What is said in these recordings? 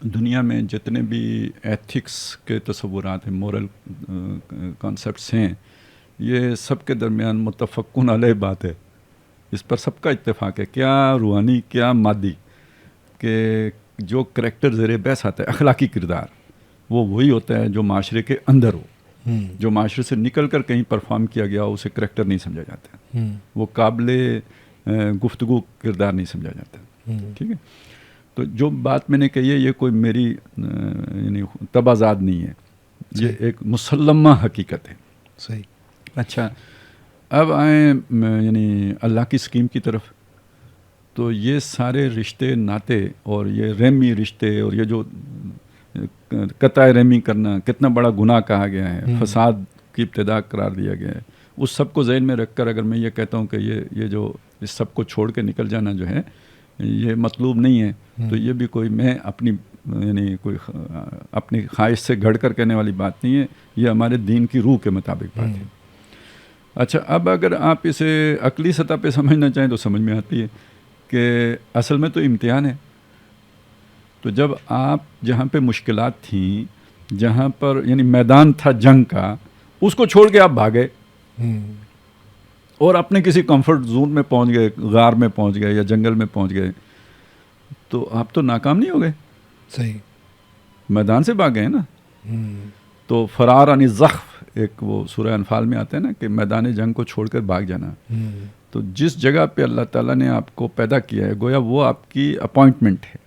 دنیا میں جتنے بھی ایتھکس کے تصورات ہیں، مورل کانسیپٹس ہیں، یہ سب کے درمیان متفقن علیہ بات ہے، اس پر سب کا اتفاق ہے، کیا روحانی کیا مادی، کہ جو کریکٹر زیر بحث آتا ہے اخلاقی کردار، وہ وہی ہوتا ہے جو معاشرے کے اندر ہو، جو معاشرے سے نکل کر کہیں پرفارم کیا گیا ہو اسے کریکٹر نہیں سمجھا جاتا، وہ قابل گفتگو کردار نہیں سمجھا جاتا، ٹھیک ہے. تو جو بات میں نے کہی ہے یہ کوئی میری یعنی تبازاد نہیں ہے، یہ ایک مسلمہ حقیقت ہے. صحیح. اچھا، اب آئیں یعنی اللہ کی اسکیم کی طرف. تو یہ سارے رشتے ناتے اور یہ رحمی رشتے اور یہ جو قطع رحمی کرنا کتنا بڑا گناہ کہا گیا ہے، فساد کی ابتدا قرار دیا گیا ہے، اس سب کو ذہن میں رکھ کر اگر میں یہ کہتا ہوں کہ یہ جو اس سب کو چھوڑ کے نکل جانا جو ہے یہ مطلوب نہیں ہے، تو یہ بھی کوئی میں اپنی یعنی کوئی اپنی خواہش سے گھڑ کر کہنے والی بات نہیں ہے، یہ ہمارے دین کی روح کے مطابق بات ہے. اچھا، اب اگر آپ اسے عقلی سطح پہ سمجھنا چاہیں تو سمجھ میں آتی ہے کہ اصل میں تو امتحان ہے. تو جب آپ جہاں پہ مشکلات تھیں، جہاں پر یعنی میدان تھا جنگ کا، اس کو چھوڑ کے آپ بھاگے اور اپنے کسی کمفرٹ زون میں پہنچ گئے، غار میں پہنچ گئے یا جنگل میں پہنچ گئے، تو آپ تو ناکام نہیں ہو گئے. صحیح. میدان سے بھاگ گئے نا. تو فرار عن الزحف ایک وہ سورہ انفال میں آتا ہے نا کہ میدان جنگ کو چھوڑ کر بھاگ جانا. تو جس جگہ پہ اللہ تعالیٰ نے آپ کو پیدا کیا ہے گویا وہ آپ کی اپوائنٹمنٹ ہے،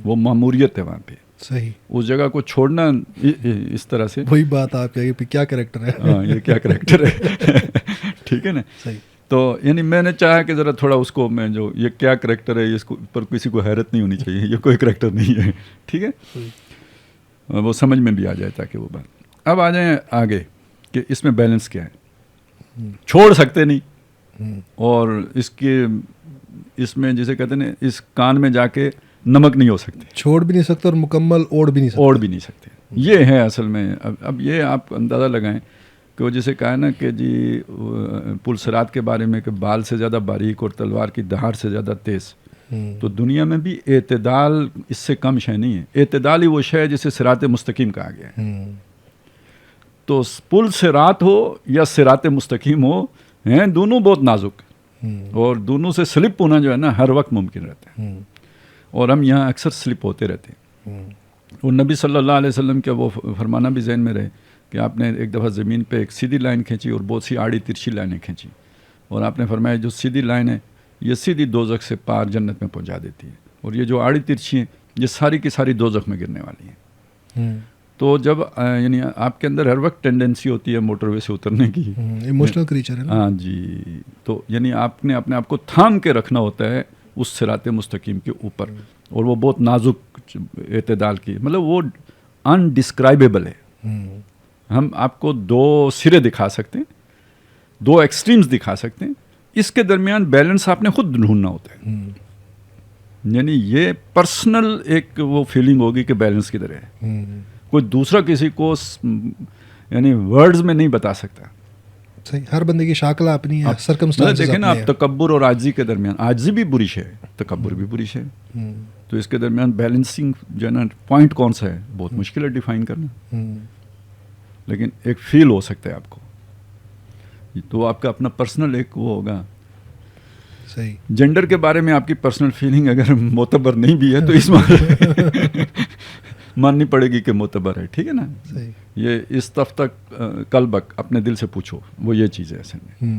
وہ ماموریت ہے وہاں پہ. صحیح. اس جگہ کو چھوڑنا اس طرح سے، وہی بات آپ کہ کیا کریکٹر ہے. ہاں، یہ کیا کریکٹر ہے. ٹھیک ہے نا. صحیح. تو یعنی میں نے چاہا کہ ذرا تھوڑا اس کو میں جو یہ کیا کریکٹر ہے اس کو پر کسی کو حیرت نہیں ہونی چاہیے، یہ کوئی کریکٹر نہیں ہے. ٹھیک ہے، وہ سمجھ میں بھی آ جائے تاکہ وہ بات. اب آ جائیں آگے کہ اس میں بیلنس کیا ہے. چھوڑ سکتے نہیں، اور اس میں جسے کہتے ہیں اس کان میں جا کے نمک نہیں ہو سکتے، چھوڑ بھی نہیں سکتے اور مکمل اوڑھ بھی نہیں سکتے. یہ ہے اصل میں. اب یہ آپ اندازہ لگائیں کہ وہ جسے کہا نا کہ جی پل صراط کے بارے میں کہ بال سے زیادہ باریک اور تلوار کی دھار سے زیادہ تیز. تو دنیا میں بھی اعتدال اس سے کم شے نہیں ہے. اعتدال ہی وہ شے ہے جسے صراط مستقیم کہا گیا ہے. تو پل صراط ہو یا صراط مستقیم ہو، ہیں دونوں بہت نازک، اور دونوں سے سلپ ہونا جو ہے نا ہر وقت ممکن رہتا ہے، اور ہم یہاں اکثر سلپ ہوتے رہتے ہیں. اور نبی صلی اللہ علیہ وسلم کا وہ فرمانا بھی ذہن میں رہے کہ آپ نے ایک دفعہ زمین پہ ایک سیدھی لائن کھینچی اور بہت سی آڑی ترچھی لائنیں کھینچی، اور آپ نے فرمایا جو سیدھی لائن ہے یہ سیدھی دوزخ سے پار جنت میں پہنچا دیتی ہے، اور یہ جو آڑی ترچھی ہیں یہ ساری کی ساری دوزخ میں گرنے والی ہیں. تو جب یعنی آپ کے اندر ہر وقت ٹینڈنسی ہوتی ہے موٹر وے سے اترنے کی، ایموشنل کریچر ہے. ہاں جی. تو یعنی آپ نے اپنے آپ کو تھام کے رکھنا ہوتا ہے اس صراط مستقیم کے اوپر، اور وہ بہت نازک اعتدال کی، مطلب وہ انڈسکرائبیبل ہے. ہم آپ کو دو سرے دکھا سکتے ہیں، دو ایکسٹریمز دکھا سکتے ہیں، اس کے درمیان بیلنس آپ نے خود ڈھونڈنا ہوتا ہے. یعنی یہ پرسنل ایک وہ فیلنگ ہوگی کہ بیلنس کدھر ہے، کوئی دوسرا کسی کو یعنی ورڈز میں نہیں بتا سکتا. صحیح. ہر بندے کی شاکلہ اپنی ہے، سرکمسٹانسز دیکھیں نا آپ تکبر اور عاجزی کے درمیان، عاجزی بھی بری شے ہے، تکبر بھی بری شے ہے. تو اس کے درمیان بیلنسنگ جو ہے نا پوائنٹ کون سا ہے بہت مشکل ہے ڈیفائن کرنا، لیکن ایک فیل ہو سکتا ہے آپ کو. تو آپ کا اپنا پرسنل ایک وہ ہوگا. صحیح. جینڈر کے بارے میں آپ کی پرسنل فیلنگ اگر معتبر نہیں بھی ہے تو اس ماننی پڑے گی کہ معتبر ہے. ٹھیک ہے نا. یہ اس تک قلبک اپنے دل سے پوچھو، وہ یہ چیز ہے اصل میں.